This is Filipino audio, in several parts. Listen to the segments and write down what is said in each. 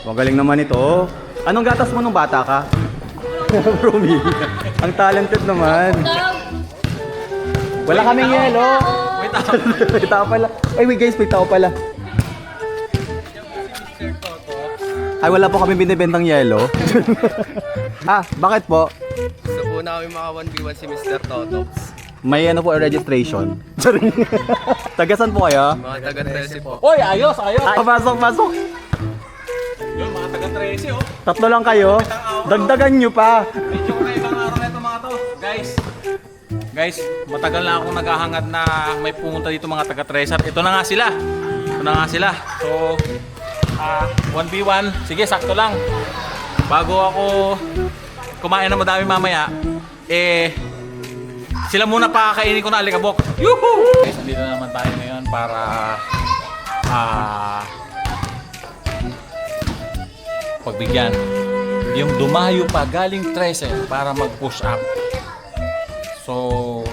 Magaling naman ito. Anong gatas mo nung bata ka? Rumi. Ang talented naman. Wala kaming yelo. May tao pala. Ay, wait guys, may tao pala. Ay, wala po kami binibentang yelo. Bakit po? Gusto po namin mga 1v1 si Mr. Totops. May ano po, registration. Tagasan po kayo? Mga taga-13 po. Oy, ayos, ayos. Pasok. Yun, mga taga-13, oh. Tatlo lang kayo. Dagdagan nyo pa. Medyo na ibang araw na ito mga to. Guys, matagal na akong naghahangad na may pumunta dito mga taga-13. Ito na nga sila. So, 1v1. Sige, sakto lang. Bago ako kumain na madami mamaya, sila muna pakakainin ko na alikabok. Yuhu! Guys, nandito na naman tayo ngayon para pagbigyan yung dumayo pa galing 13 para mag-push up. So,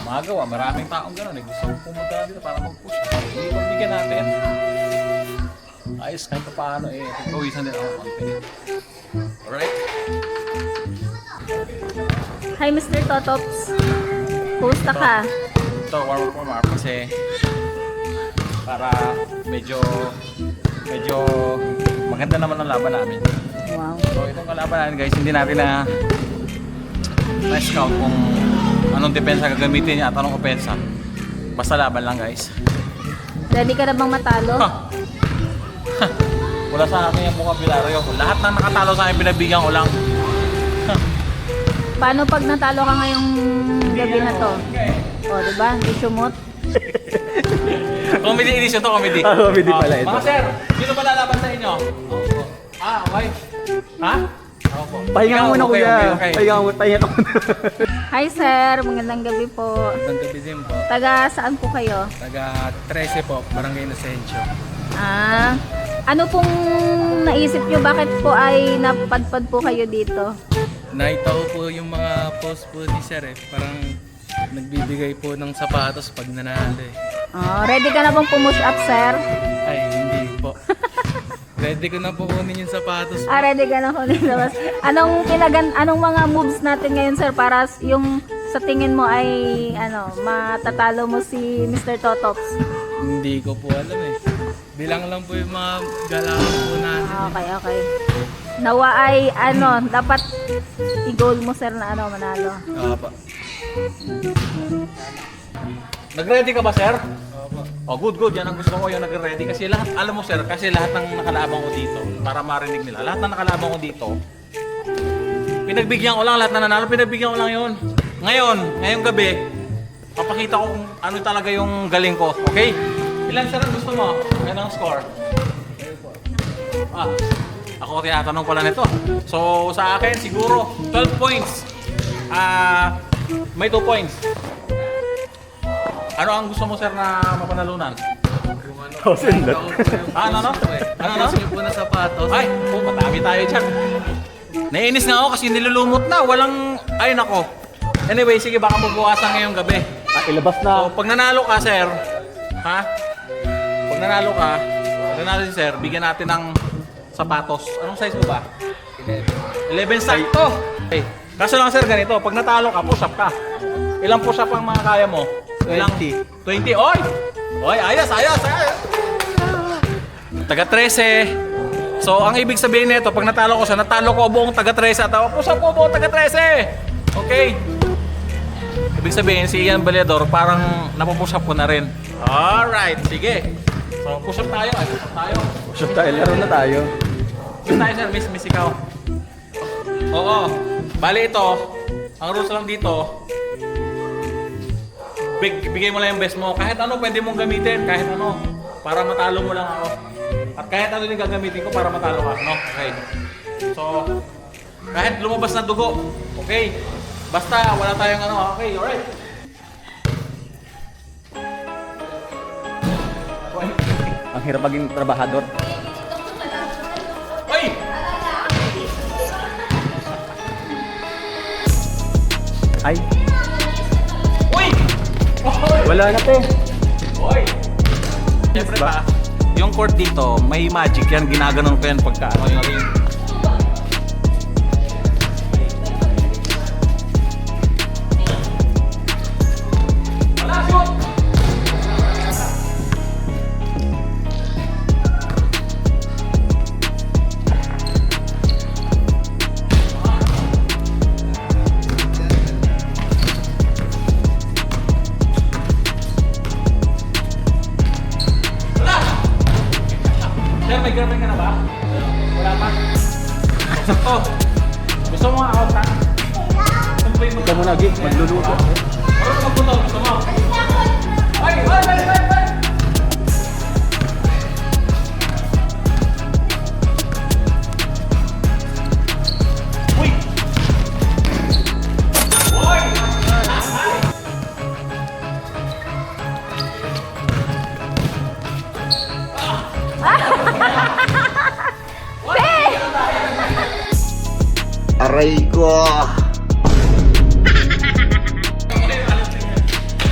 magawa, maraming taong gano'n. Gusto kong pumunta dito para mag-push up. Hindi pagbigyan natin. Ayos kahit pa paano pagpawisan din ako konti. Alright? Hi, Mr. Totops. Kumusta ka? Ito, warm up kasi para medyo maganda naman ang laban namin. Wow. So itong kalaban natin guys, hindi natin na-scout kung anong depensa gagamitin niya at anong opensa. Basta laban lang guys. Ready ka na bang matalo? Wala sa akin yung bukabularyo. Lahat na nakatalo sa akin pinabigyan ko lang. Paano pag natalo ka ngayong gabi na to? O, diba? Isumot. Comedy edition to, comedy. Comedy pala ito. Mga sir, sino ba lalaban sa inyo? Okay. Ha? Pahinga Ikaw, muna okay, kuya. okay. Pahinga ka muna. Hi, sir. Magandang gabi po. Magandang gabi din po. Taga saan po kayo? Taga 13 po, Barangay Inocencio. Ano pong naisip nyo? Bakit po ay napadpad po kayo dito? Nakita ko po yung mga post po ni Sir Parang nagbibigay po ng sapatos pag nanalo Ready ka na bang pumush up, sir? Ay, hindi po. Ready ko na po kunin yung sapatos. Ready ka na po. Anong mga moves natin ngayon, sir? Para yung sa tingin mo ay matatalo mo si Mr. Totops? Hindi ko po alam Bilang lang po yung mga galawan po natin. Okay. Nawa ay dapat i-goal mo, sir, na manalo. Pa. Nag-ready ka ba, sir? Opo. Good. Yan ang gusto ko, yung nag-ready. Kasi lahat, alam mo, sir, kasi lahat ng nakalabang ko dito, para marinig nila, lahat ng nakalabang ko dito, pinagbigyan ko lang, lahat na nanalo, pinagbigyan ko lang yun. Ngayong gabi, papakita ko kung ano talaga yung galing ko, okay? Ilan, sir, ang gusto mo? Ganang score? Ako tinatanong pala nito. So, sa akin, siguro, 12 points. May 2 points. Ano ang gusto mo, sir, na mapanalunan? Ano? Gusto niyo po na sapatos. Ay, madami tayo dyan. Naiinis na ako kasi nilulumot na. Ay, nako. Anyway, sige, baka mabukasan ngayong gabi. Ilabas So, na. pag nanalo ka, sir, Pag nanalo si sir, bigyan natin ng sapatos. Anong size mo ba? 11 sakto. Okay. Kaso lang, sir, ganito. Pag natalo ka, push up ka. Ilang push up ang mga kaya mo? 20. Oy, ayos. Taga 13. So, ang ibig sabihin nito, pag natalo ko siya, natalo ko buong taga 13 at push up ko buong taga 13. Okay. Ibig sabihin, si Ian Baleador, parang napupush up ko na rin. Alright, sige. So, push up tayo. Push up tayo. Laro na tayo. Miss tayo, sir. Miss ikaw. Oo. Bali ito, ang rules lang dito, bigay mo lang yung best mo. Kahit ano pwede mong gamitin. Kahit ano. Para matalo mo lang ako. At kahit ano din gagamitin ko para matalo ka. No? Okay. So, kahit lumabas na dugo. Okay. Basta wala tayong Okay, alright. Ang hirap maging trabahador. Hoy! Ay, Uy! wala na te. Hoy! Siyempre ba? yung court dito, may magic yan. Ginaganon ko yan pagka ano yung ring. Wala, shoot! Sir, may girlfriend ka na ba? Wala pa? Sakto. Gusto mo out ha? Sampay mo. Ikaw mo lagi, magluluto. Parang magbuto, gusto mo? Ay! Ay! Uy! Uy! Aray ko!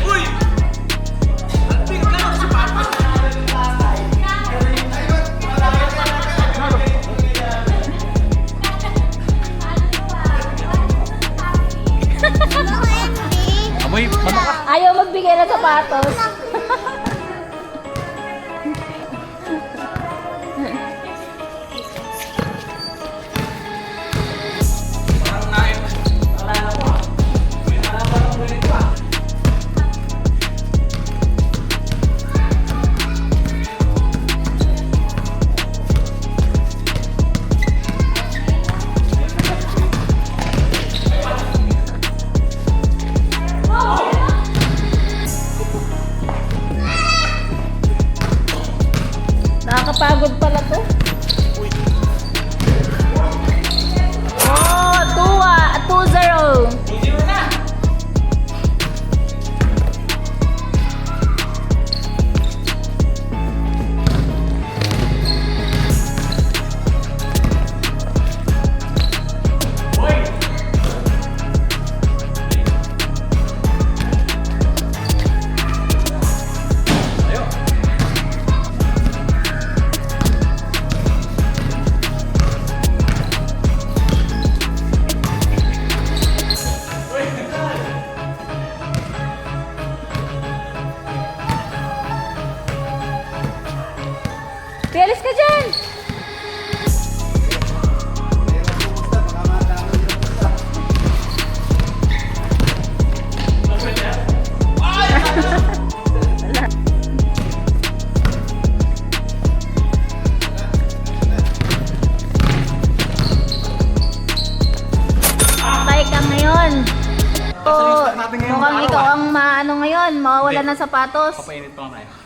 Uy! Amoy, ano ka? Ayaw magbigay ng sapatos. Parang nain. Alala ko ah. May nalaman ng ulit pa. Nakakapagod pala to. Oh, 2-0. Zero na! Uy! Ayo! Pialis ka dyan! Patay ka ngayon. Oh, mukhang ikaw ang maano ngayon, mawawala ng sapatos. Papainit ko na tayo.